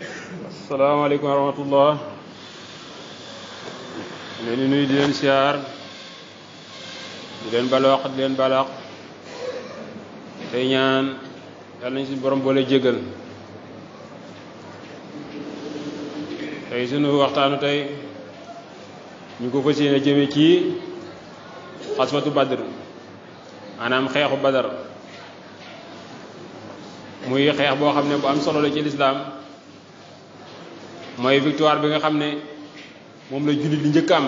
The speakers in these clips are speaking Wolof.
asalaamaaleykum wa rahmatullah. leen di nuyu di leen siyaar di leen baloox di leen balaax tey ñaan yàlla nañ suñu borom boole jégal. tey sunu waxtaanu tey ñu ko fas yéene jëme ci xaswatu badr maanaam xeexu badar muy xeex boo xam ne bu am solo la ci lislaam mooy victoire bi nga xam ne moom la jullit di njëkk am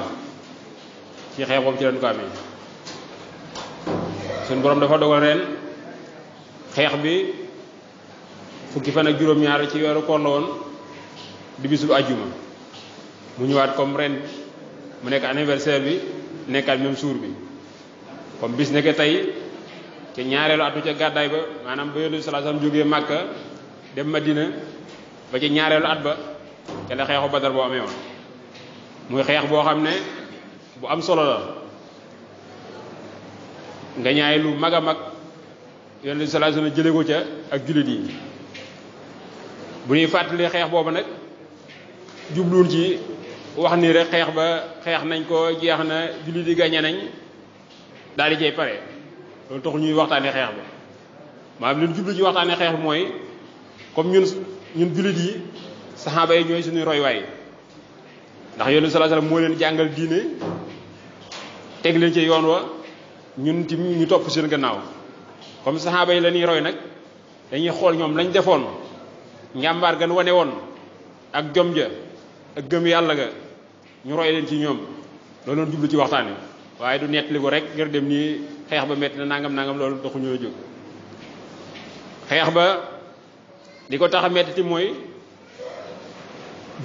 ci xeex boobu ci lañ ko amee. suñu borom dafa dogal ren xeex bi fukki fan ak juróom-ñaar ci weeru koor la woon di bisub àjjuma mu ñëwaat comme ren mu nekk anniversaire bi nekkaat même jour bi comme bis nekk tey ca ñaareelu atu ca gàddaay ba maanaam ba Yonent bi sallallahu alayhi wasallam jógee Màkka dem Madina ba ca ñaareelu at ba ca la xeexu Badar boo amee woon muy xeex boo xam ne bu am solo la nga ñaay lu mag a mag Yonent bi sallallahu alayhi wasallam jële ko ca ak jullit yi. bu ñuy fàttali xeex boobu nag jubluwul ci wax ni rek xeex ba xeex nañ ko jeex na jullit yi gañe nañ daal di cay pare loolu taxul ñuy waxtaanee xeex bi maanaam li ñu jublu ci waxtaanee xeex bi mooy comme ñun jullit yi saxaaba yi ñooy suñuy roywaay ndax Yonent bi sallallahu alayhi wasallam moo leen jàngal diine teg leen ci yoon wa ñun ci ñu topp seen gannaaw comme saxaaba yi la ñuy roy nag dañuy xool ñoom lañ defoon njàmbaar gan wane woon ak jom ja ak gëm yàlla ga ñu roy leen ci ñoom loolu doon jublu ci waxtaan wi waaye du nettali ko rek ngir dem nii xeex ba metti na nangam loolu taxu ñoo jóg. xeex ba li ko tax a metti mooy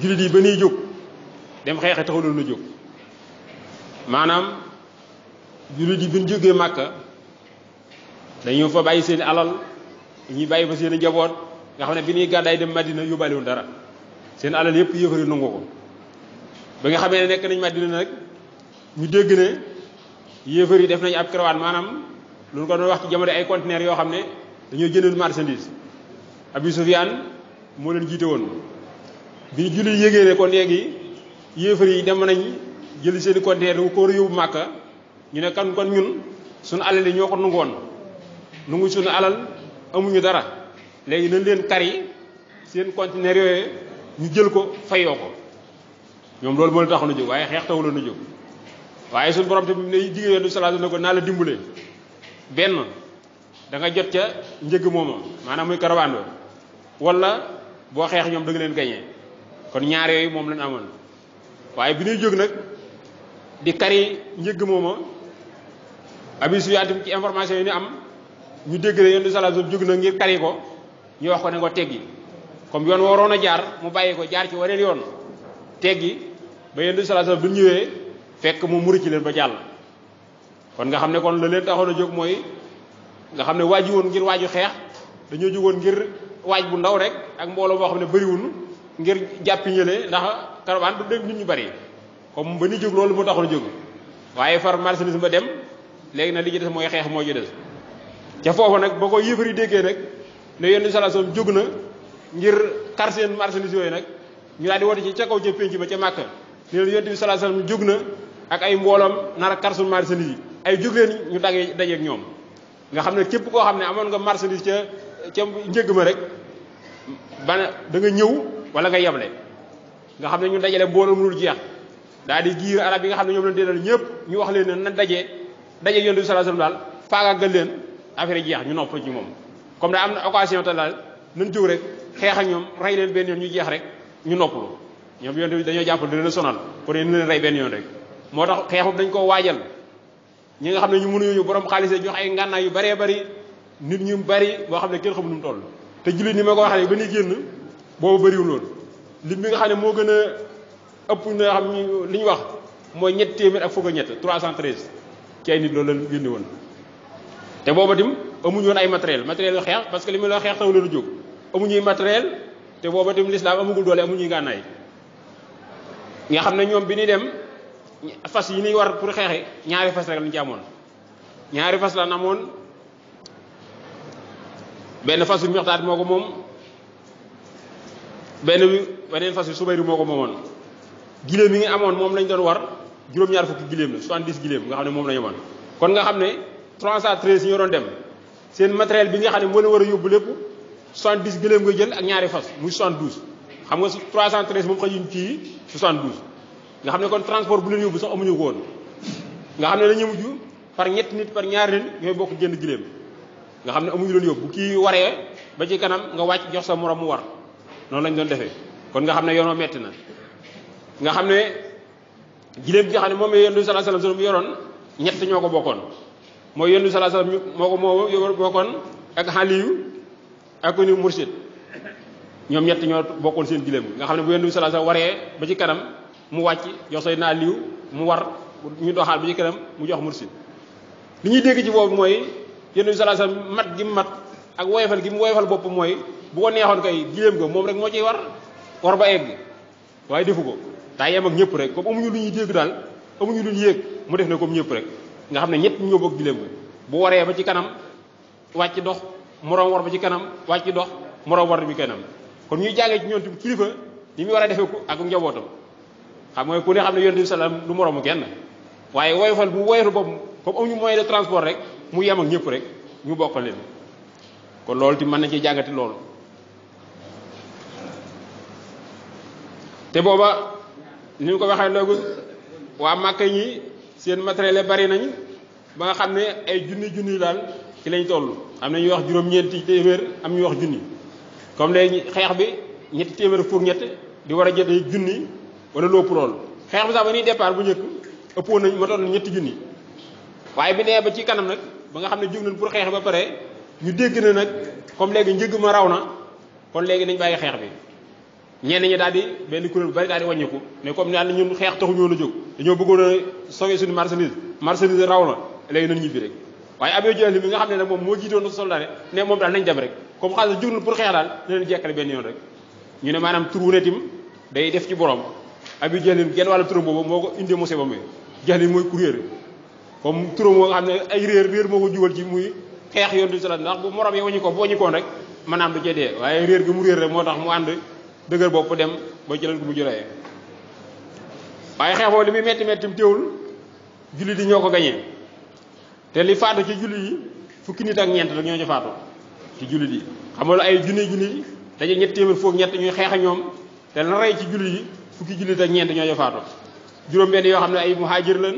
jullit yi ba nuy jóg dem xeexe taxuloon na jóg maanaam jullit yi bi ñu jógee Màkka dañoo fa bàyyi seen alal ñuy bàyyi fa seen njaboot nga xam ne bi ñuy gàddaay dem Madina yóbbaaliwul dara seen alal yëpp yëfari nangu ko ba nga xamee ne nekk nañ Madina nag ñu dégg ne yéefar yi def nañ ab caravane maanaam lu ñu ko doon wax ci jamono ay conteneurs yoo xam ne dañoo jëndoon marchandise Abu Sufyaan moo leen jiite woon bi ñu julli yégée ne ko léegi yéefar yi dem nañ jëli seen i conteneurs ko war a yóbbu Màkka ñu ne kon ñun suñu alal yi ñoo ko nangoon nangu suñu alal amuñu dara léegi nañ leen kari seen conteneurs yooyu ñu jël ko fayoo ko ñoom loolu moo la taxoon a jóg waaye xeex tawuloon a jóg waaye suñu borom tamit ne digg Yonent bi sallallahu alayhi wasallam ne ko naa la dimbale benn da nga jot ca njëg mooma maanaam muy caravane ba wala boo xeex ñoom da nga leen gañee kon ñaar yooyu moom lañ amoon waaye bi ñuy jóg nag di kari njëg mooma Abi Sufyaan tamit ci information yi ni am ñu dégg ne Yonent bi sallallahu alayhi wasallam jóg na ngir kari ko ñu wax ko ne ko teggi comme yoon waroon a jaar mu bàyyi ko jaar ci waneen yoon teggi ba Yonent bi sallallahu alayhi wasallam bu ñëwee fekk mu muri ci leen ba jàll kon nga xam ne kon la leen taxoon a jóg mooy nga xam ne waaju woon ngir waaju xeex dañoo jógoon ngir waaj bu ndaw rek ak mbooloo boo xam ne bëriwul ngir jàppi ñële ndax caravane du dégg nit ñu bëri comme ba ni jóg loolu moo taxoon a jóg waaye far marchandise ba dem léegi nag li ci des mooy xeex moo ci des ca foofu nag boo ko yëfari déggee nag ne Yonent bi sallallahu alayhi wasallam jóg na ngir kar seen marchandise yooyu nag ñu daal di woote ci ca kaw ca pénc ba ca Màkka ne leen Yonent bi sallallahu alayhi wasallam jóg na ak ay mbooloom nar a kar suñu marchandise yi ay jóg leen ñu dajeeg ñoom nga xam ne képp koo xam ne amoon nga marchandise ca njëgg ma rek ba da nga ñëw wala nga yeble nga xam ne ñu dajale mbooloo mënul jeex daal di giir arab yi nga xam ne ñoom lañ delloo ñëpp ñu wax leen ne na dajeeg Yonent bi sallallahu alayhi wasallam daal faagaagal leen affaire yi jeex ñu nopp ci moom comme da am na occasion te daal nañ jóg rek xeex ak ñoom rey leen benn yoon ñu jeex rek ñu noppalu ñoom Yonent bi dañoo jàpp dina leen sonal pour ne leen rey benn yoon rek moo tax xeexu dañ koo waajal ñi nga xam ne ñu mënuñu borom xaalis jox ay ngànnaay yu bëree bëri nit ñu bëri boo xam ne kenn xamul nu mu toll te jullit ni ma ko waxee ba ni génn boobu bëriwul loolu lim bi nga xam ne moo gën a ëpp nga xam li ñu wax mooy ñett téeméer ak fukk ak ñett 313 ci ay nit loolu la génne woon te booba tim amuñu woon ay matériel yu xeex parce que li ma la xeex taw leen jóg amuñuy matériel te booba tim l'islam amugul doole amuñuy ngànnaay nga xam ne ñoom bi ñuy dem fas yi ñuy war pour xeexe ñaari fas rek lañ ci amoon ñaari fas la amoon benn fasu Miqdaad moo ko moom beneen fas wi Subayru moo ko moomoon giléem yi ngi amoon moom lañ doon war juróom-ñaar fukki giléem la 70 giléem nga xam ne moom la ñu amoon kon nga xam ne 313 ñoo doon dem seen matériel bi nga xam ne moo la war a yóbbu lépp 70 giléem nga jël ak ñaari fas muy 72 xam nga 313 moom xajuñ ci 72 nga xam ne kon transport bu leen yóbbu sax amuñu ko woon nga xam ne dañuy mujj par ñetti nit par ñaari nit ñooy bokk jënd giléem nga xam ne amuñu leen yóbbu bu kii waree ba ci kanam nga wàcc jox sa morom mu war noonu lañ doon defee kon nga xam ne yoonoo metti na nga xam ne giléem gi nga xam ne moom la Yonent bi sallallahu alayhi wasallam yoroon ñett ñoo ko bokkoon mooy Yonent bi sallallahu alayhi wasallam moo bokkoon ak Aliyu ak ni Mursid ñoom ñett ñoo bokkoon seen giléem nga xam ne bu Yonent bi sallallahu alayhi wasallam waree ba ci kanam mu wàcc jox Seydina Aliyu mu war ñu doxaal ba ci kanam mu jox Mursid li ñuy dégg ci boobu mooy Yonent bi sallallahu alayhi wasallam mat gi mu mat ak woyofal gi mu woyofal bopp mooy bu ko neexoon kay giléem ga moom rek moo ciy war ba egg waaye defu ko daa yem ak ñëpp rek comme amuñu lu ñuy dégg daal amuñu lu ñu yéeg mu def ne comme ñëpp rek nga xam ne ñett ñoo bokk giléem ga bu waree ba ci kanam wàcc dox moroom war ba ci kanam wàcc dox moroom war bi kanam kon ñuy jàngee ci ñoom tamit kilifa ni muy war a defee ko ak njabootam xam nga ku ne xam ne Yonent bi salaam du moroomu kenn waaye woyofal bu woyofal boobu comme amuñu moyen de transport rek mu yem ak ñëpp rek ñu bokkal leen kon loolu ti mën na ci jàngati loolu te booba ni ñu ko waxee léegi waa Màkka ñi seen matériel bari nañ ba nga xam ne ay junni daal ci lañ toll am na ñuy wax juróom-ñeenti téeméer am ñuy wax junni comme léegi xeex bi ñetti téeméer pour ñett di war a jël ay junni wala lépp loolu xeex bi sax ba ñuy départ bu njëkk ëppoon nañ matoon na ñetti junni waaye bi nee ba ci kanam nag ba nga xam ne jóg nañ pour xeex ba pare ñu dégg na nag comme léegi njëgg ma raw na kon léegi nañ bàyyi xeex bi ñenn ñi daal di benn kuréel bu bari daal di wàññiku ne comme daal ñun xeex taxu ñoo la jóg dañoo bëggoon a sauver suñu marchandise raw na léegi nañ ñibbi rek waaye Abu Jahl mi nga xam ne nag moom moo jiitoon soldat ne moom daal nañ dem rek comme xaalis jóg na pour xeex daal ne leen jekkale benn yoon rek ñu ne maanaam tur wu ne tim day def ci borom Abu Jahl genn wàllu turam boobu moo ko indi musiba mi Jahl mooy ku réer comme turam moo nga xam ne ay réer moo ko juwal ci muy xeex yoon du salaat ndax bu morom yi wañu ko bu wañu koon rek maanaam du cee dee waaye réer gi mu réer rek moo tax mu ànd dëgër bopp dem ba jëlal ko mu jëlee waaye xeex boobu li muy metti metti teewul julli di ñoo ko gañee te li faatu ci julli yi fukki nit ak ñeent la ñoo ci faatu ci julli yi xam nga ay junni daje ñetti téeméer foog ñett ñuy xeex ak ñoom te la rey ci julli yi fukki jullit ak ñeent ñoo ci faatu juróom-benn yoo xam ne ay muhaajir lañ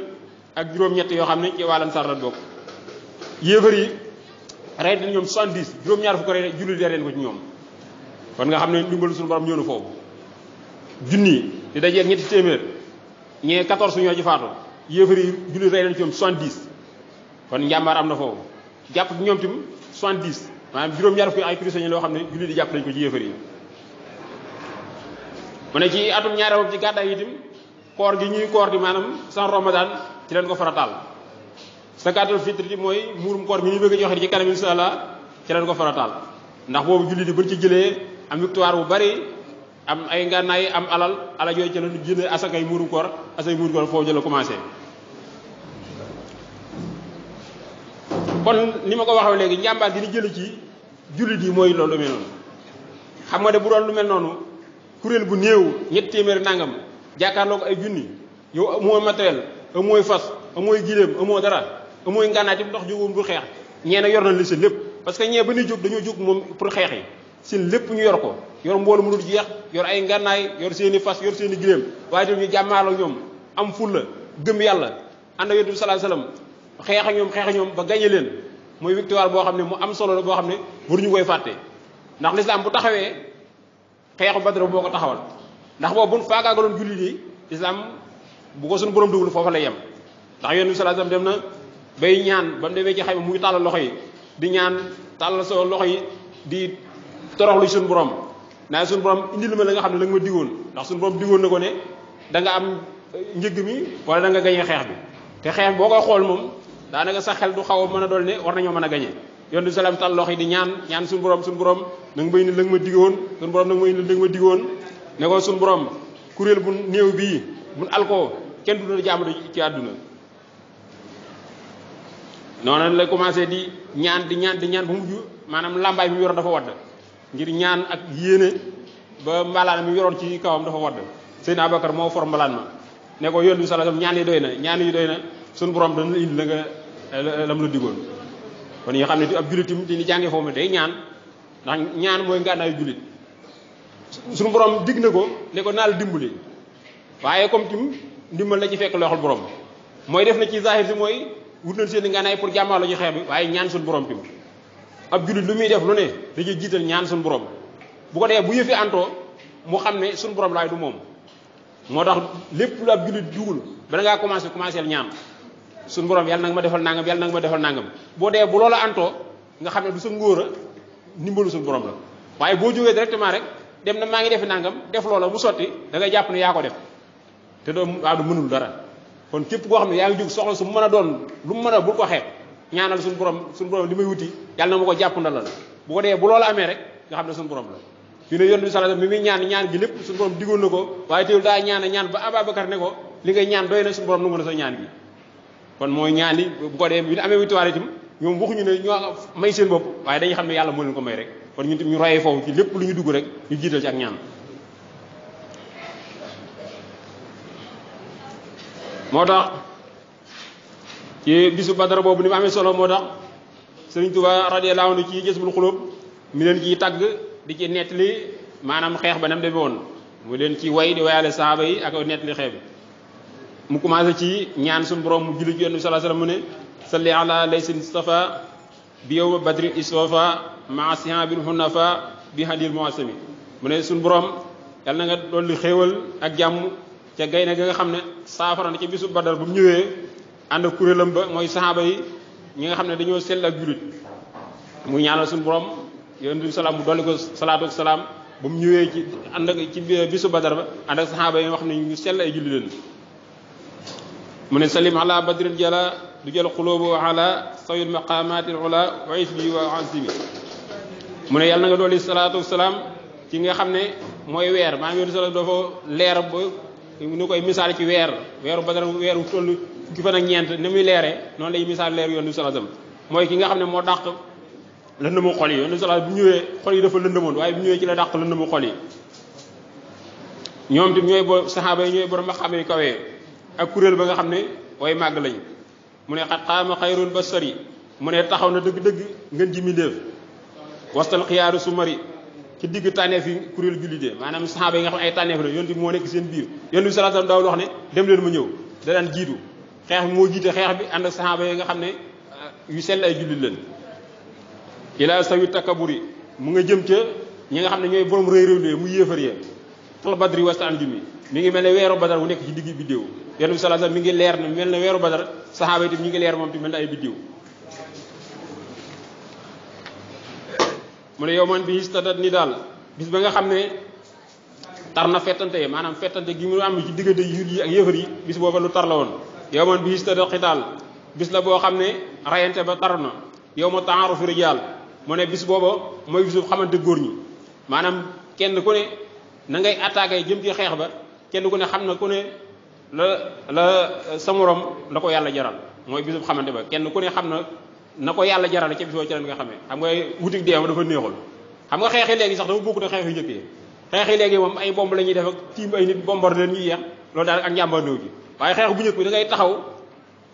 ak juróom-ñett yoo xam ne ci wàllam sar la bokk yéefar yi rey nañ ñoom 70 juróom-ñaar fukk rey julli dee reen ko ci ñoom kon nga xam ne ndimbalu suñu borom ñëw na foofu junni di dajeeg ñetti téeméer ñee 14 ñoo ci faatu yéefar yi julli rey nañ ci ñoom 70 kon njàmbaar am na foofu jàpp ñoom tim 70 maanaam juróom-ñaar fukk ay prisonniers loo xam ne julli di jàpp nañ ko ci yéefar yi mu ne ci atum ñaareelu ci gàddaay yi itam koor gi ñuy koor di maanaam sans ramadan ci leen ko farataal zakatul fitri mooy muurum koor gi ñuy bëgg a joxe ci kanam insha Allah ci leen ko farataal ndax boobu julli di buñ ci jëlee am victoire bu bari am ay ngànnaay am alal yooyu ci la ñu jëlee asakay muurum koor foofu jëla commencé kon ni ma ko waxee léegi njàmbaar gi ni jële ci jullit yi mooy loolu lu mel noonu xam nga de bu doon lu mel noonu kuréel bu néew ñetti téeméeri nangam jàkkaarloo ko ay junni yow amoo matériel amooy fas amooy giléem amoo dara amooy ngànnaay ci ndox jógoon bu xeex ñee nag yor nañ li seen lépp parce que ñee ba ñuy jóg dañoo jóg moom pour xeex yi seen lépp ñu yor ko yor mboolu mu dul jeex yor ay ngànnaay yor seen i fas yor seen i giléem waaye tamit ñu jàmmaarloo ñoom am fulla gëm yàlla ànd ak Yonent bi sallallahu alayhi wasallam xeex ak ñoom ba gañe leen mooy victoire boo xam ne mu am solo la boo xam ne waruñu koy fàtte ndax l'islam bu taxawee xeexu Badr boo ko taxawal ndax boobu buñ faagaagaloon jullit yi l'islam bu ko suñu borom dugul foofa lay yem ndax Yonent bi sallallahu alayhi wasallam dem na bay ñaan ba mu demee ci xayma muy tàllal loxo yi di ñaan tàllal sa loxo yi di toroxlu suñu borom naa suñu borom indil ma la nga xam ne la nga ma digoon ndax suñu borom digoon na ko ne da nga am njëgg mi wala da nga gañee xeex bi te xeex boo koy xool moom daanaka sa xel du xaw a mën a dool ne war nañoo mën a gañee Yonent bi salaam tàllal loxo yi di ñaan suñu borom na nga may indi la nga ma digoon suñu borom na nga may indi la nga ma digoon ne ko suñu borom kuréel bu néew bii bu alko kenn du na jaamu ci àdduna noonu la commencé di ñaan ba mujj maanaam làmbaay bi mu yor dafa wadd ngir ñaan ak yéene ba mbalaan mi yoroon ci kawam dafa wadd Seydina Abubakar moo for mbalaan ma ne ko yonent bi sallallahu alayhi wasallam ñaan yi doy na ñaan yi doy na suñu borom dana indi la nga lam la digoon kon yoo xam ne ab jullit tim di jàngee foofu day ñaan ndax ñaan mooy ngànnaayu jullit suñu borom dig na ko ne ko naa la dimbali waaye comme tim ndimbal la ci fekk loxol borom mooy def na ci zahir si mooy wut nañ seen ngànnaay pour jàmmaalo ci xeex bi waaye ñaan suñu borom tim ab jullit lu muy def lu ne dañuy jiital ñaan suñu borom bu ko dee bu yëfi antoo mu xam ne suñu borom laay du moom moo tax lépp lu ab jullit dugul bala ngaa commencé ñaan suñu borom yàlla nanga ma defal nangam yàlla nanga ma defal nangam boo dee bu loola antoo nga xam ne du sa ngóor a ndimbalu suñu borom la waaye boo jógee directement rek dem na maa ngi defi nangam def loola mu sotti da ngay jàpp ne yaa ko def te doo waaw du mënul dara kon képp koo xam ne yaa ngi jóg soxla su mu mën a doon lu mu mën a bul ko xeeb ñaanal suñu borom li may wuti yàlla na ma ko jàpp ndalal bu ko dee bu loola amee rek nga xam ne suñu borom la fii ne yonent bi sallallahu alayhi wasallam mi muy ñaan gi lépp suñu borom digoon na ko waaye teewul daa ñaan ba Ababakar ne ko li ngay ñaan doy na suñu borom nangu na sa ñaan gi kon mooy ñaan yi bu ko dee bi ñu amee victoire itam ñoom waxuñu ne ñoo may seen bopp waaye dañuy xam ne yàlla moo leen ko may rek kon ñun tam ñu royee foofu ci lépp lu ñu dugg rek ñu jiital ci ak ñaan moo tax ci bisu Badar boobu ni mu amee solo moo tax Sëriñ Tuubaa radiyallahu anhu ci Jazbul Xuluub mi leen ciy tagg di ci nettali maanaam xeex ba nam demee woon mu leen ci way di wayaale sahaaba yi ak nettali xeex bi mu commencé ci ñaan suñu borom mu julli ci Yonent bi sallallahu alayhi wasallam mu ne salli ala laysin istafa bi yawma badrin iswafa maa sihabil hunafa bi hadil muasami mu ne suñu borom yàlla na nga dolli xéewal ak jàmm ca gaynde ga nga xam ne saafara na ci bisu Badar bu mu ñëwee ànd ak kuréelam ba mooy sahaaba yi ñi nga xam ne dañoo sell ak jullit muy ñaanal suñu borom Yonent bi salaam mu dolli ko salaatu ak salaam ba mu ñëwee ci ànd ak ci bisu Badar ba ànd ak sahaaba yi nga xam ne ñu sell ay jullit leen mu ne salim ala badrin jala du jël xulóobu ala sawil maqamatil ula wa isbi wa azimi mu ne yàlla na nga dolli salaatu ak salaam ci nga xam ne mooy weer maanaam Yonent bi dafa leer ba ñu koy misaal ci weeru Badar weeru toll fukki fan ak ñeent ni muy leeree noonu lay misaal leer Yonent bi sallallahu alayhi wasallam mooy ki nga xam ne moo dàq lëndëmu xol yi Yonent bi sallallahu alayhi wasallam bu ñëwee xol yi dafa lëndëmoon waaye bu ñëwee ci la dàq lëndëmu xol yi ñoom tam ñooy saxaaba yi ñooy borom ma xamee kawee ak kuréel ba nga xam ne way màgg lañ mu ne xat xaama xayrul basari mu ne taxaw na dëgg-dëgg ngeen ji mindéef wastal xiyaaru su mari ci digg tànneef yi kuréel jullidee maanaam saxaaba yi nga xam ne ay tànneef la Yonent bi moo nekk seen biir Yonent bi sallallahu alayhi wasallam daaw wax ne dem leen ma ñëw da daan jiitu xeex bi moo jiite xeex bi ànd ak saxaaba yi nga xam ne yu sell ay jullit leen ila sawi takaburi mu nga jëm ca ñi nga xam ne ñooy borom rëy rëy mu yéefar yee tal badri wasta anjumi mi ngi mel ne weeru Badar bu nekk ci digg biddéew Yonent bi sallallahu alayhi wasallam mi ngi leer na mel ne weeru Badar saxaaba yi tam ñi ngi leer moom ti mel ne ay biddéew mu ne yow man bi istadat ni daal bis ba nga xam ne tar na fettante maanaam fettante gi mu am ci diggante yu yi ak yëfar yi bis booba lu tar la woon yow man bi istadat xitaal bis la boo xam ne rayante ba tar na yow ma ta'arufu rijaal mu ne bis booba mooy bisu xamante góor ñi maanaam kenn ku ne na ngay attaqué jëm ci xeex ba kenn ku ne xam na ku ne la sa morom la ko yàlla jaral mooy bisu xamante ba kenn ku ne xam na ko yàlla jaral ca bis boobu ci leen nga xamee xam nga wutik deema dafa neexul xam nga xeexi léegi sax dafa bokkut ak xeex yu njëkk yi xeexi léegi moom ay bomb la ñuy def ak tiim ay nit bombar leen ñuy yeex loolu daal ak njàmbaandoo ji waaye xeex bu njëkk bi da ngay taxaw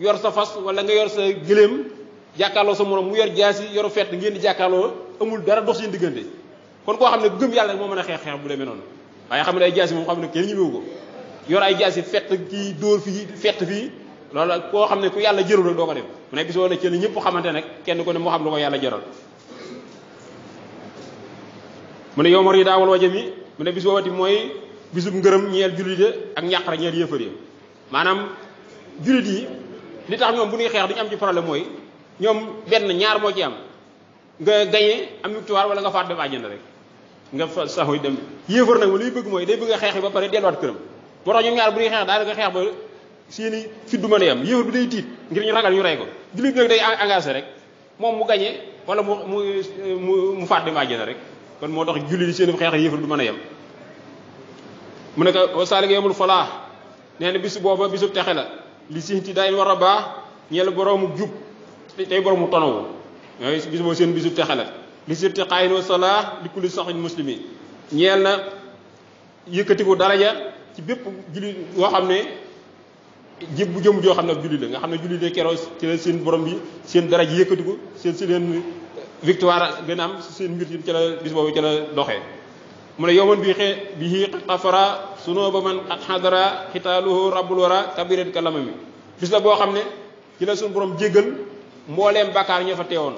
yor sa fas wala nga yor sa gëléem jàkkaarloo sa morom mu yor jaasi yoru fett ngeen di jàkkaarloo amul dara dox seen diggante kon koo xam ne gëm yàlla rek moo mën a xeex bu demee noonu waaye xam ne ay jaasi moom xam ne kenn ñemewu ko yor ay jaasi fett kii dóor fii fett fii loolu koo xam ne ku yàlla jërul rek doo ko def mu ne bis wala ci la ñëpp xamante nag kenn ko ne moo xam lu ko yàlla jaral mu ne yow mar yi daawal waja mi mu ne bis boobati mooy bisub ngërëm ñeel jullit yi ak ñàqara ñeel yëfër yi maanaam jullit yi li tax ñoom bu ñuy xeex duñu am ci problème mooy ñoom benn ñaar moo ci am nga gañe am victoire wala nga faat dem àjjana rek nga fa saxuy dem yëfër nag li muy bëgg mooy day bëgg a xeex yi ba pare delluwaat këram moo tax ñoom ñaar bu ñuy xeex daanaka xeex ba seeni fit du mën a yam yëfër bi day tiit ngir ñu ragal ñu rey ko jullit nag day engagé rek moom mu gañe wala mu faat dem àjjana rek kon moo tax jullit yi seeni xeex yëfër du mën a yem mu ne ko saalig yomul falaax nee na bis booba bisub texe la li sinti daay war a baax ñeel boroomu jub tey boroomu tonawu yooyu bis boobu seen bisub texe la li sirti xaayin wa salaax li kulli saxin muslimi ñeel na yëkkatiku daraja ci bépp jullit boo xam ne bu jëm joo xam ne ab jullit la nga xam ne jullit de keroog ci la seen borom bi seen daraja yëkkatiku si leen victoire gën a am seen mbir ci la bis boobu ci la doxee mu ne yowman bi xafara sunoo ba man xadara xitaaluhu rabbul wara kabiran kalamami bis la boo xam ne ci la suñu borom jéggal mbooleem bàkkaar ñoo fa teewoon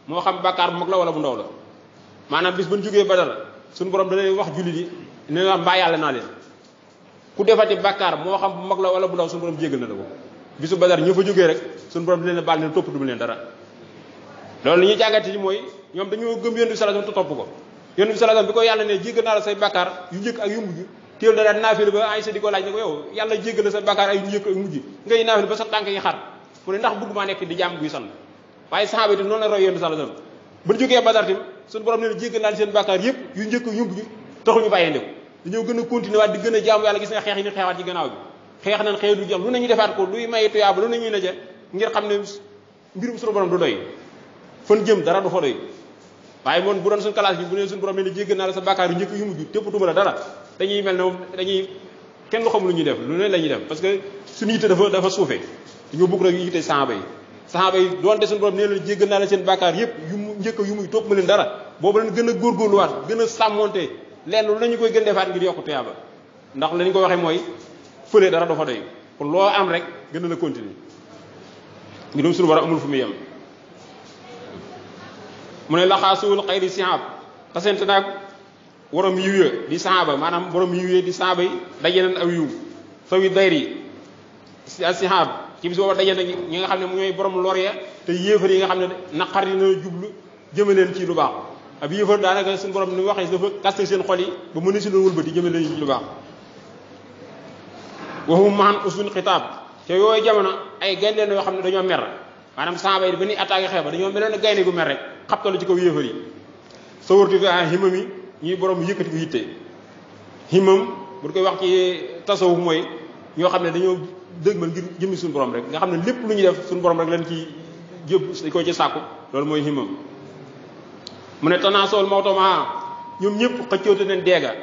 moo xam bàkkaar bu mag la wala bu ndaw la maanaam bis bu ñu jógee Badar suñu borom da leen wax jullit yi ne la mbaa yàlla naa leen ku defati bàkkaar moo xam bu mag la wala bu ndaw suñu borom jéggal na la ko bisu Badar ñoo fa jógee rek suñu borom di leen baal ne topp du leen dara loolu li ñuy jàngate ci mooy ñoom dañoo gëm yonent bi sallallahu alayhi wasallam te topp ko yonent bi sallallahu alayhi wasallam bi ko yàlla ne jéggal naa la say bàkkaar yu njëkk ak yu mujj téel da daan naafila ba Aysa di ko laaj ne ko yow yàlla jéggal la sa bàkkaar ay yu njëkk ak mujj ngay naafila ba sa tànk yi xar mu ne ndax bëgg maa nekk di jàmm buy sant waaye saxaaba yi noonu la roy yonent bi sallallahu alayhi wasallam ba ñu jógee Badar tim suñu borom ne jéggal naa seen bàkkaar yëpp yu njëkk yu mujj taxuñu bàyyee ko dañoo gën a continuer waat di gën a jaamu yàlla gis nga xeex yi ni xeexaat ci gannaaw bi xeex nañ xeex du jeex lu nañu defaat ko luy maye tuyaaba lu nañuy naje ngir xam ne mbirum suñu borom du doy fan jëm dara du fa doy waaye moom bu doon suñu classe bi bu ne suñu borom ne jéggal naa la sa bàkkaar yu njëkk yu mujj téppatuma la dara dañuy mel ne moom dañuy kenn du xam lu ñuy def lu ne la ñuy def parce que suñu yitte dafa suufee dañoo bëgg rek yitte saxaaba yi doonte suñu borom nee leen jéggal naa la seen bàkkaar yëpp yu mu njëkk yu muy topp ma leen dara boobu leen gën a góorgóorluwaat gën a sàmmonte lenn lu nañu koy gën defaat ngir yokk tuyaaba ndax lañu ko waxee mooy fële dara dafa doy kon loo am rek gën a la continuer ngi doom suñu war a amul fu muy yem mu ne laxaasuwul xayri sihab tasente naag borom yiw ya di saaba maanaam borom yiw ya di saaba yi daje nañ aw yiw sawi dayri sihab ci bis booba daje na ñi nga xam ne ñooy borom lor ya te yéefar yi nga xam ne naqar yi na jublu jëme leen ci lu baax ab yéefar daanaka suñu borom ni waxee dafa kaste seen xol yi ba mën a si loolu wëlbati jëme leen ci lu baax waxum maan usul xitaab te yooyu jamono ay gaynde yoo xam ne dañoo mer maanaam saaba yi ba ni attaqué xeex ba dañoo meloon ne gaynde gu mer rek xabtalu ci kaw yéefar yi sawartu fi a himam yi ñuy borom yëkkati ko yitte himam bu koy wax ci tasawuf mooy ñoo xam ne dañoo dëgmal ngir jëmmi suñu borom rek nga xam ne lépp lu ñuy def suñu borom rek leen ci jëb dañ ko ci sàkku loolu mooy himam mu ne tanaasool mawtoma ñoom ñëpp xëccoote leen deega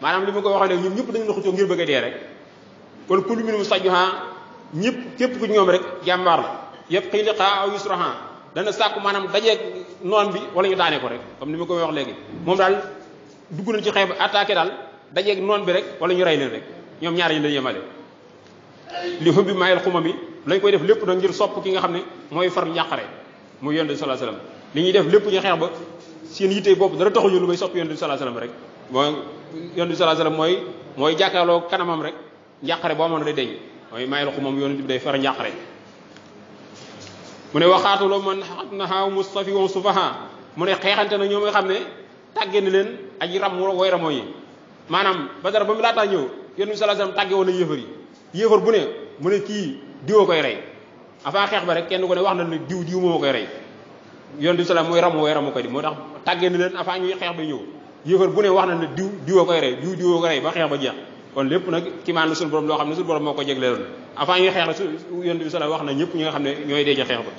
maanaam li ma koy waxee ne ñoom ñëpp dañu la xëccoo ngir bëgg a dee rek kon kullu minhum sajjuha ñëpp képp ku ñoom rek jàmbaar la yëpp xëy liqa aw yusraha dana sàkku maanaam dajeeg noon bi wala ñu daane ko rek comme ni ma koy wax léegi moom daal dugg nañ ci xeex ba attaqué daal dajeeg noon bi rek wala ñu rey leen rek ñoom ñaar yi lañ yemale li xubbi mayel xuma bi lañ koy def lépp nag ngir sopp ki nga xam ne mooy far njàqare muy yonent bi sallallahu alayhi wasallam li ñuy def lépp ñu xeex ba seen yitte bopp dara taxuñu lu may sopp yonent bi sallallahu alayhi wasallam rek mooy yonent bi sallallahu alayhi wasallam mooy jàkkaarloo kanamam rek njàqare boo amoon day deñ mooy mayel xumam yonent bi day far njàqare mu ne waxaatuloo man na xaaw mustafi wa sufaha mu ne xeexante na ñoom nga xam ne tàggee na leen aji ram woy ramoo yi maanaam Badar ba mu laataa ñëw yonent bi sallallahu alayhi wasallam tàggee woon na yéefar yi yéefar bu ne mu ne kii diwoo koy rey avant xeex ba rek kenn ko ne wax na ne diw moo koy rey yonent bi sallallahu mooy ram woy ramoo koy di moo tax tàggee na leen avant ñuy xeex ba ñëw yéefar bu ne wax na ne diwoo koy rey diwoo koy rey ba xeex ba jeex kon lépp nag kiimaan la suñu borom loo xam ne suñu borom moo ko jégleeloon avant ñuy xeex la su yonent bi sallallahu wax na ñëpp ñi nga xam ne ñooy dee ca xeex ba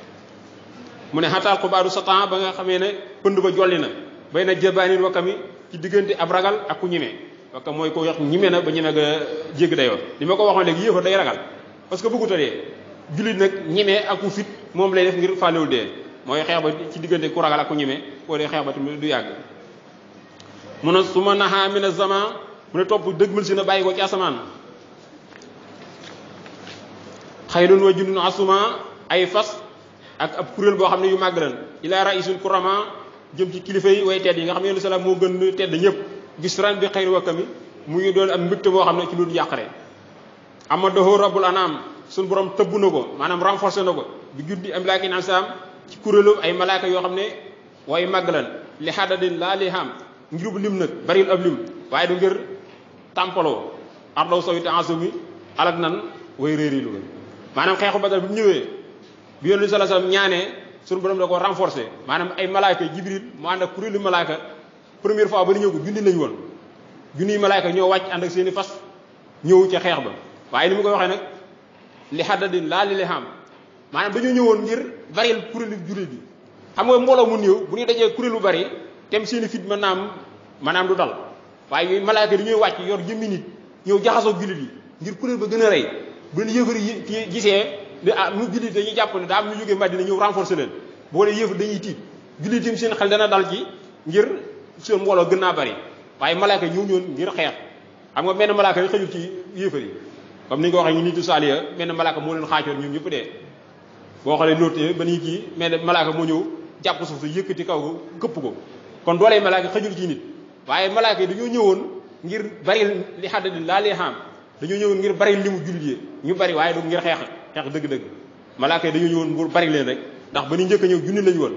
mu ne xataal xubaadu satan ba nga xamee ne pënd ba jolli na bay na jëbaanin wakkami ci diggante ab ragal ak ku ñime wakka mooy ko wax ñime na ba ñime ga jégg dayoo li ma ko waxoon léegi yéefar day ragal parce que bëgguta dee jullit nag ñime ak ku fit moom lay def ngir fàllewul dee mooy xeex ba ci diggante ku ragal ak ku ñime koo dee xeex ba tamit du yàgg mun a su ma naxaa mina zaman mu ne topp dëgmal si na bàyyi ko ci asamaan xayrun wa jundun asuma ay fas ak ab kuréel boo xam ne yu màgg lan ila raisul kurama jëm ci kilifa yi way tedd yi nga xam ne yonent salaam moo gën tedd ñëpp gis ran bi xayri wakkami mu ngi doon ak mbégte boo xam ne ci lu yàqare ama doxoo rabbul anam suñu borom tëbb na ko maanaam renforcé na ko bi juddi am laakin ansam ci kuréelu ay malaaka yoo xam ne way màgg lan li xadadin laa li xam ngirub lim nag baril ab lim waaye du ngir tàmpaloo ardaw sawite ansumi alak nan way réeri lu maanaam xeexu Badar bi mu ñëwee bi yonent bi sallallahu alayhi wasallam ñaanee suñu borom da ko renforcer maanaam ay malaaka jibril mu ànd ak kuréelu malaaka première fois ba ni ñëw ko junni lañu woon junniy malaaka ñoo wàcc ànd ak seen i fas ñëw ca xeex ba waaye ni mu koy waxee nag li xaddadin laa li xam maanaam dañoo ñëwoon ngir baril kuréelu jullit bi xam nga mbooloo mu néew bu ñuy dajee kuréel bu bari tem seen i fit maanaam du dal waaye malaaka dañuy wàcc yor jëmmi nit ñëw jaxasoo jullit yi ngir kuréel ba gën a rey ba yëfar yi gisee mu jullit dañuy jàpp ne daa am ñu jógee Madina ñëw renforcer leen boo lee yëfar dañuy tiit jullit yi seen xel dana dal ci ngir seen mbooloo gën naa bari waaye malaaka ñëw ñoon ngir xeex xam nga benn malaaka yi xëjul ci yëfar yi comme ni nga ko waxee ñu nitu saaliya benn malaaka moo leen xaacoon ñoom ñëpp dee boo xoolee lootee ba nii kii mais malaaka moo ñëw jàpp suuf si yëkkati kaw ko këpp ko kon doolee malaaka xëjul ci nit waaye malaaka yi dañoo ñëwoon ngir bari li xaddadi laa lee xam dañoo ñëwoon ngir bari limu jullit yi ñu bari waaye du ngir xeex dëgg-dëgg malaaka yi dañoo ñëwoon ngir bari leen rek ndax ba ñu njëkk a ñëw junni lañu woon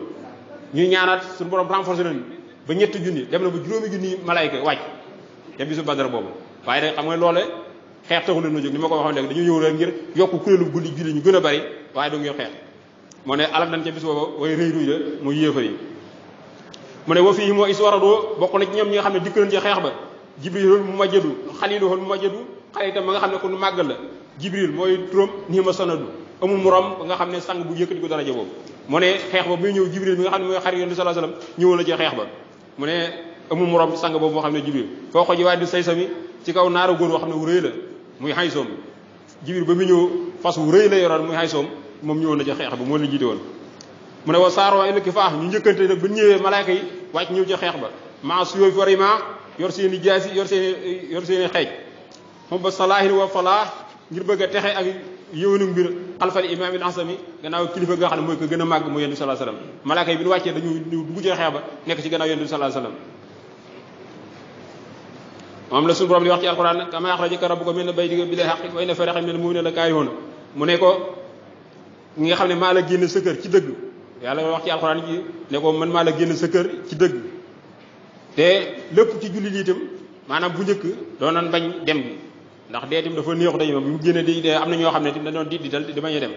ñuy ñaanaat suñu borom renforcé leen ba ñetti junni dem na ba juróomi junni malaayka wàcc te bisu Badar boobu waaye nag xam nga loole xeex taxu leen na jóg ni ma ko waxoon léegi dañoo ñëw rek ngir yokk kuréelu guddi julli ñu gën a bari waaye du ngir xeex moo ne alal dañ ca bis booba way rëy ruy la muy yéefar yi mu ne wa fii moo is waradoo bokk na ci ñoom ñi nga xam ne dikk nañ ci xeex ba jibril mu majjadu xaliluhul mu majjadu xalitam ba nga xam ne ku nu màggal la jibril mooy turam nii ma sonadu amul morom ba nga xam ne sang bu yëkkati ko daraja boobu mu ne xeex ba muy ñëw jibril mi nga xam ne mooy xarit yonent sallallahu alayhi wasallam ñëwoon na ci xeex ba mu ne amul morom sang boobu moo xam ne jibril foo ko ji waaye du say sami ci kaw naaru góor boo xam ne wu rëy la muy xaysoom jibril ba mu ñëw fas wu rëy la yoroon muy xaysoom moom ñëwoon na ci xeex ba moo leen jiite woon mu ne wa saaro ilki faax ñu njëkkante nag ba ñëwee malaaka yi wàcc ñëw ci xeex ba maa suyooy fari ma yor seen i jaasi yor seen i xeej moom ba salaahin wa falaax ngir bëgg a texe ak yëwénu mbir xalfal imaamil asami gannaaw kilifa nga xam ne mooy ko gën a màgg mooy yonent bi sallallahu alayhi wasallam malaaka yi bi ñu wàccee dañu dugg ci xeex ba nekk ci gannaaw yonent bi sallallahu alayhi wasallam moom la suñu borom di wax ci alquran kama axrajaka rabbuka min baytika bil haqqi wa inna fariqan minal mu'minina lakaarihuun mu ne ko ñi nga xam ne maa la génn sa kër ci dëgg yàlla wax ci alquran ji ne ko man maa la génn sa kër ci dëgg te lépp ci jullit yi itam maanaam bu njëkk doon nañ bañ dem bi ndax dee itam dafa neexu dañu moom mu génne di am na ñoo xam ne itam dañoo di dal di bañ a dem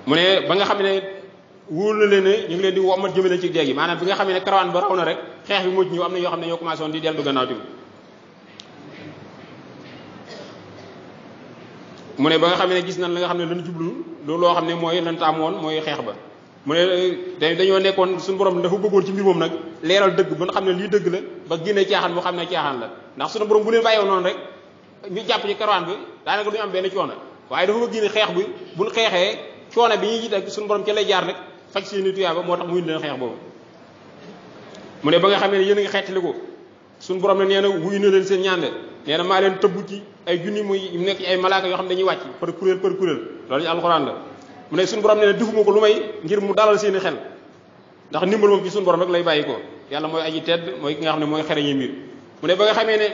mu ne ba nga xam ne wóor na leen ne ñu ngi leen di wommat jëmale ci dee gi maanaam bi nga xam ne karawaan ba raw na rek xeex bi moo ci ñëw am na ñoo xam ne ñoo commencé woon di dellu gannaaw tim mu ne ba nga xam ne gis nañ la nga xam ne lañu jublu loolu loo xam ne mooy lan taam woon mooy xeex ba mu ne dañoo nekkoon suñu borom dafa bëggoon ci mbir moom nag leeral dëgg ba nga xam ne lii dëgg la ba génnee caaxaan boo xam ne caaxaan la ndax suñu borom bu leen bàyyiwoon noonu rek ñu jàpp ci karawaan bi daanaka duñu am benn coono waaye dafa bëgg ne xeex bi buñ xeexee coono bi ñuy jiit ak suñu borom ca lay jaar rek faj seeni tuyaaba moo tax muy leen xeex boobu mu ne ba nga xam ne yéen a ngi xeetali ko suñu borom ne nee na wuyu na leen seen ñaan de nee na maa leen tëbb ci ay junni muy nekk ci ay malaaka yoo xam ne dañuy wàcc par kuréel loolu ci alxuraan la mu ne suñu borom nee na defuma ko lu may ngir mu dalal seeni xel ndax ndimbal moom ci suñu borom rek lay bàyyi ko yàlla mooy aji tedd mooy ki nga xam ne mooy xereñi mbir mu ne ba nga xamee ne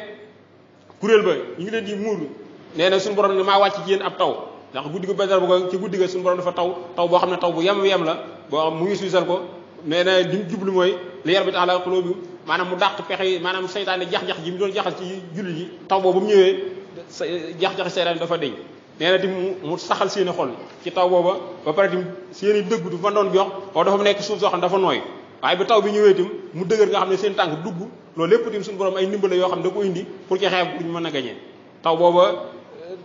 kuréel ba ñu ngi leen di muur nee na suñu borom ne maa wàcc ci yéen ab taw ndax guddi gu Badar bu ci guddi ga suñu borom dafa taw boo xam ne taw bu yem la boo mu ngi suysal ko nee na li mu jublu mooy li yar bi tax la xulóo bi maanaam mu dàq pexe yi maanaam seytaane jax-jax ji mu doon jaxal ci jullit yi taw boobu bu mu ñëwee jax-jax seytaane dafa deñ nee na tim mu saxal seeni xol ci taw booba ba pare tim seeni dëgg du fa doon jox oo dafa nekk suuf soo xam dafa nooy waaye bi taw bi ñëwee tim mu dëgër nga xam ne seen tànk dugg loolu lépp tim suñu borom ay ndimbal yoo xam ne da ko indi pour ci xeex bu ñu mën a gañee taw booba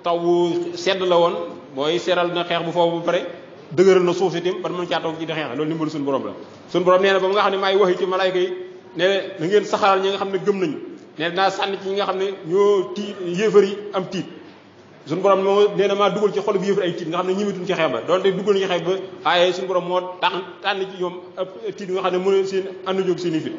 taw bu sedd la woon booy seral na xeex bu foofu ba pare dëgëral na suuf si tim ba mën caa toog ci di xeex loolu ndimbalu suñu borom la suñu borom nee na ba nga xam ne maay waxi ci malaayka yi ne na ngeen saxalal ñi nga xam ne gëm nañu ne dinaa sànni ci ñi nga xam ne ñoo tiit yéefar yi am tiit suñu borom moo nee na maa dugal ci xol bi yéefar ay tiit nga xam ne ñimituñ ci xeex ba doonte duggal ci xeex ba waaye suñu borom moo tànn ci ñoom tiit nga xam ne mën seen ànd jóg seen i fit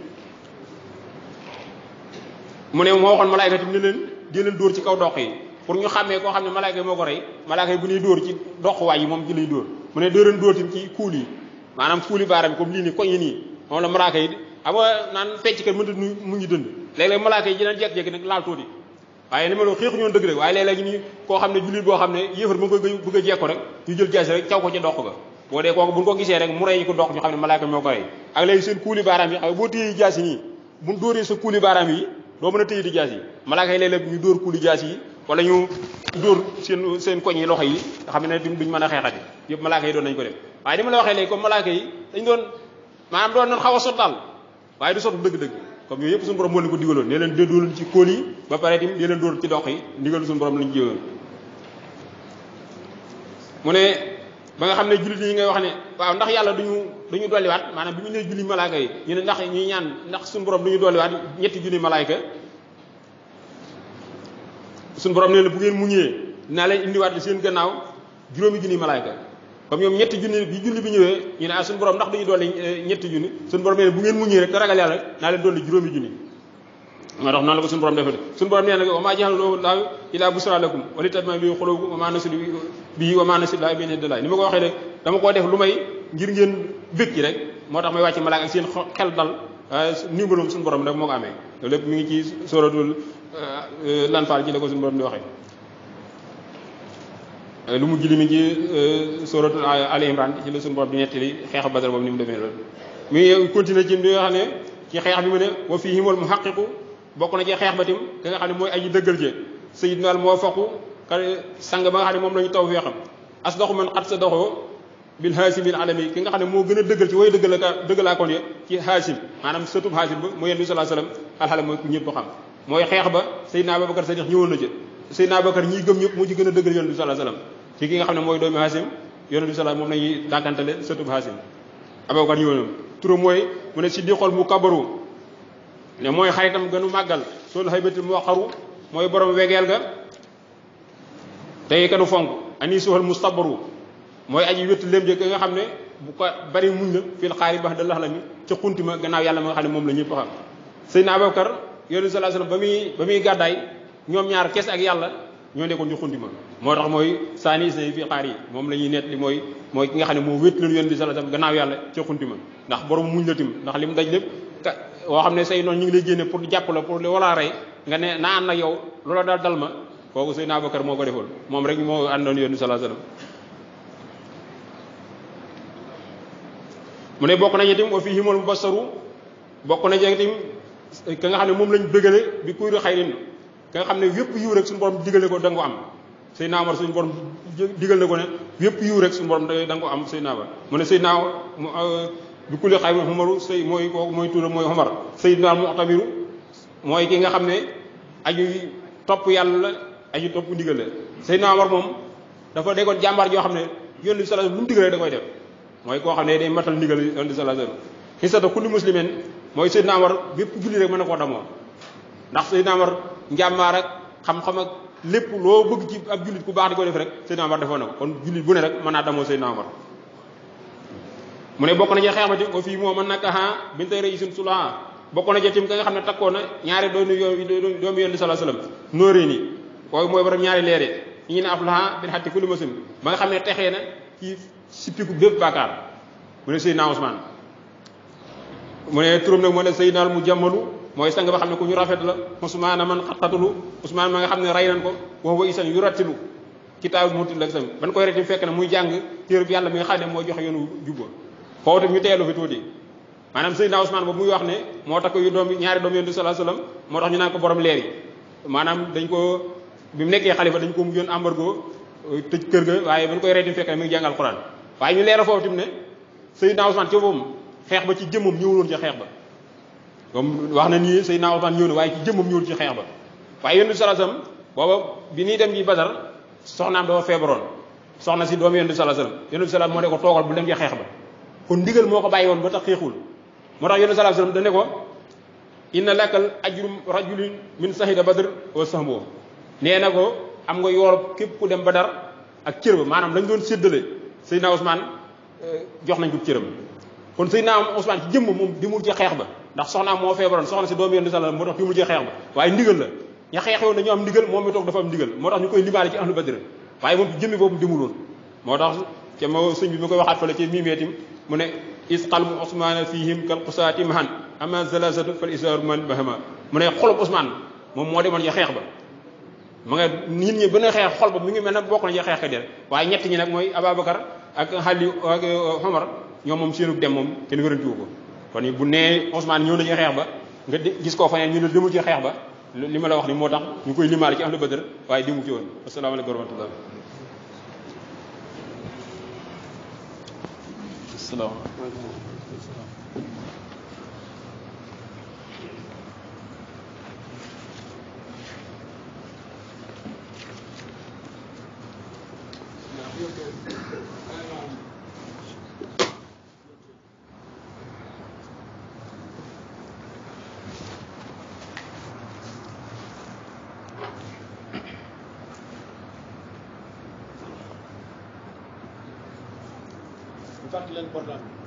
mu ne moo waxoon malaayka tim ne leen di leen dóor ci kaw dox yi pour ñu xàmmee koo xam ne malaayka yi moo ko rey malaayka yi bu ñuy dóor ci dox waay yi moom ci lay dóor mu ne dóoran dóor tim ci kuul yi maanaam kuuli baara bi comme lii nii koñ yi nii moom la malaayka yi xam nga naan fecc kat mënta mu ngi dënd léeg-léeg malaayka yi dinañ jekk-jekk nag laal tuuti waaye ni ma loo xeexu ñoon dëgg rek waaye léeg-léeg nii koo xam ne jullit boo xam ne yéefar ba nga koy bëgg a jekko rek ñu jël jaasi rek caw ko ci dox ga boo dee kooku buñ ko gisee rek mu rey ko dox ñu xam ne malaayka moo ko rey ak léegi seen kuuli baaraam yi xam nga boo téyee jaasi nii buñ dóoree sa kuuli baaraam yi doo mën a téye di jaasi yi malaayka yi léeg-léeg ñu dóor kuuli jaasi yi wala ñu dóor seen koñ yi loxo yi nga xam ne duñ mën a xeexati yëpp malaayka yi doon nañ ko def waaye ni ma la waxee léegi comme malaayka yi dañ doon maanaam doon xaw a sottal waaye du sotti dëgg-dëgg comme yooyu yëpp suñu borom moo leen ko digaloon ne leen dóor ci kóol yi ba pare tim di leen dóor ci dox yi ndigal suñu borom lañu jiwoon mu ne ba nga xam ne jullit yi ngay wax ne waaw ndax yàlla duñu duñu dolliwaat maanaam bi ñu nee julli malaaka yi ñu ne ndax ñuy ñaan ndax suñu borom duñu dolliwaat ñetti junni malaaka suñu borom nee na bu ngeen muñee dinaa leen indiwaat seen gannaaw juróomi junni malaaka comme ñoom ñetti junni bi julli bi ñëwee ñu ne suñu borom ndax duñu dolli ñetti junni suñu borom nee na bu ngeen muñee rek te ragal yàlla naa leen dolli juróomi junni moo tax noonu la ko suñu borom defee suñu borom nee na wa maa ja'alahu llaahu illaa bushraa lakum wa litatma'inna quluubukum wa maa nasiru bihi wa maa nasiru illaa min indillaahi ni ma ko waxee rek dama koo def lu may ngir ngeen bëgg rek moo tax may wàcc malaaka ak seen xel dal ndimbalum suñu borom rek moo ko amee loolu lépp mi ngi ci suratul Lanfaal ci la ko suñu borom di waxee lu mu jili mi ci suratul Ali Imran ci la suñu borom di nettali xeex Badar boobu ni mu demee loolu mi ngi continuer ci li nga xam ne ci xeex bi mu ne wa fiihimul muhaqqiqu bokk na ci xeex ba tim ka nga xam ne mooy aji dëggal ci sayyidina al muwaffaqu sang ba nga xam ne moom la ñu taw feexam asdaqu man qad sadaqo bil haasimil alami ki nga xam ne moo gën a dëggal ci way dëggalaakoon ya ci haasim maanaam sëtub haasim ba mu yenn sallallahu alayhi wasallam alxala mooy ku ñëpp xam mooy xeex ba Seydina Abubakar Sadiq ñëwoon na ci Seydina Abubakar ñiy gëm ñëpp moo ci gën a dëggal yonent bi sallallahu alayhi wasallam ci ki nga xam ne mooy doomi haasim yonent bi sallallahu moom la ñuy dàkkantale sëtub haasim Abubakar ñëwoon na turam mooy mu ne siddiqul mukabbaru ne mooy xaritam gënu màggal sol haybatil muwaqaru mooy borom wegeel ga tey kanu fonk ani suhal mustabaru mooy aji wétt léem jëkk nga xam ne bu ko bari muñ la fil xaari bax da lax la mi ca xunti ma gannaaw yàlla ma nga xam ne moom la ñëpp xam Seydina Abubakar yonent sallallahu alayhi wasallam ba muy gàddaay ñoom ñaar kes ak yàlla ñoo nekkoon ci xunti ma moo tax mooy saani isna fii xaar yi moom la ñuy net li mooy ki nga xam ne moo wétt loolu yonent bi sallallahu alayhi wasallam gannaaw yàlla ca xunti ma ndax borom muñ la tim ndax li mu daj lépp woo xam ne say noonu ñu ngi lay génne pour jàpp la pour wala rey nga ne naa ànd ak yow loola daal dal ma kooku Seydina Abubakar moo ko defoon moom rek moo àndoon yonent bi sallallahu alayhi wasallam mu ne bokk nañu tim wa fiihimul mubassaru bokk na ci tim ka nga xam ne moom lañ bëggale bi kuyru xayrin ka nga xam ne yépp yiw rek suñu borom digale ko da nga ko am Seydina Omar suñu borom digal na ko ne yépp yiw rek suñu borom da nga ko am Seydina Omar mu ne Seydina bi kulli xayrin Umaru sëy mooy kooku mooy turam mooy Omar Seydina Mu'tabiru mooy ki nga xam ne aju topp yàlla la aju topp ndigal la Seydina Omar moom dafa déggoon jàmbaar joo xam ne Yonent bi sallallahu alayhi wasallam lu mu digal rek da koy def mooy koo xam ne day matal ndigal Yonent bi sallallahu alayhi wasallam xisata kulli muslimin mooy Seydina Omar bépp julli rek mën na koo damoo ndax Seydina Omar njàmbaar ak xam-xam ak lépp loo bëgg ci ab jullit ku baax di ko def rek Seydina Omar defoon na ko kon jullit bu ne rek mën naa damoo Seydina Omar mu ne bokk na ci xeex ba tim o fii moo mën nag aha bintay rëyisin sulaha bokk na ci tim ka nga xam ne takkoon na ñaari doomi Yonent bi sallallahu alayhi wasallam nóorée nii kooku mooy borom ñaari leere yi ñu ne aflaha bin xatti kulli muslim ba nga xam ne texee na ci sippiku bépp bàkkaar mu ne Seydina Ousmane mu ne turam nag moo ne Seydina mu jàmmalu mooy sang ba xam ne ku ñu rafet la Ousmane man xatxatulu Ousmane ma nga xam ne rey nañ ko wax wa isan yu rattilu kitaab mutil la sam ban koy reti fekk na muy jàng téereb yàlla mi nga xam ne moo joxe yoonu jubba foofu tam ñu teelu fi tuuti maanaam Seydina Ousmane ba muy wax ne moo tax ko yu doom ñaari doom Yonent bi sallallahu alayhi wasallam moo tax ñu naan ko borom leer yi maanaam dañ ko bi mu nekkee xalifa dañ ko mujjoon embargo tëj kër ga waaye ban koy reti fekk na mi ngi jàng alxuraan waaye ñu leeral foofu tim ne Seydina Ousmane ci boobu xeex ba ci jëmmam ñëwuloon ci xeex ba comme wax na nii Seydina Ousmane ñëw na waaye ci jëmmam ñëwul ci xeex ba waaye Yonent bi sallallahu alayhi wasallam booba bi ñuy dem ji Badar soxnaam dafa feebaroon soxna si doomu Yonent bi sallallahu alayhi wasallam Yonent bi sallallahu moo ne ko toogal bu dem ci xeex ba kon ndigal moo ko bàyyi woon ba tax xeexul moo tax Yonent bi sallallahu alayhi wasallam da ne ko inna lakal ajrum rajulin min sahida badr wa sahbo nee na ko am nga yool képp ku dem Badar ak cër ba maanaam lañ doon séddale Seydina Ousmane jox nañ ko cëram kon Seydina Ousmane ci jëmm moom dimul ci xeex ba ndax soxnaam moo feebaroon soxna si doomu Yonent bi sallallahu alayhi wasallam moo tax dimul ci xeex ba waaye ndigal la ña xeexewoon dañu am ndigal moom mi toog dafa am ndigal moo tax ñu koy limaale ci ahlu Badr waaye moom jëmmi boobu dimuloon moo tax ca ma sëñ bi mi koy waxaat fale ci mimeetim mu ne is qalbu Ousmane fihim kal qusaati mahan ama zalasatu fal isaaru man bahama mu ne xolub Ousmane moom moo demoon ci xeex ba ma nga nit ñi bën a xeex xol ba mi ngi mel ne bokk na ci xeex ka der waaye ñett ñi nag mooy Ababacar ak Ali ak Omar ñoom moom seenu dem moom kenn wérantiwu ko kon bu nee Ousmane ñëw na ci xeex ba nga gis koo faneen ñu ne demul ci xeex ba li ma la wax ni moo tax ñu koy limaale ci ahlu Badr waaye dimu ci woon asalaamaaleykum wa rahmatullah fàttali leen portable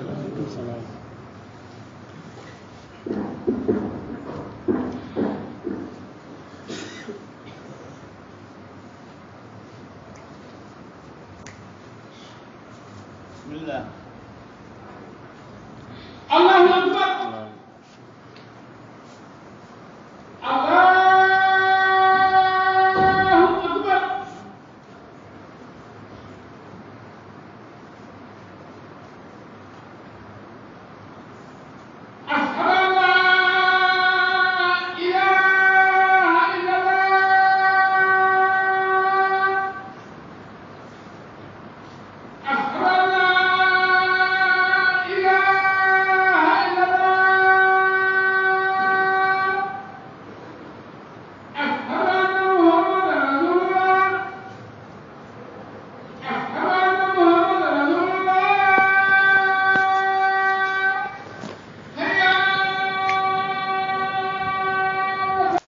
waaleykum salaam. bismillah Allahu akbar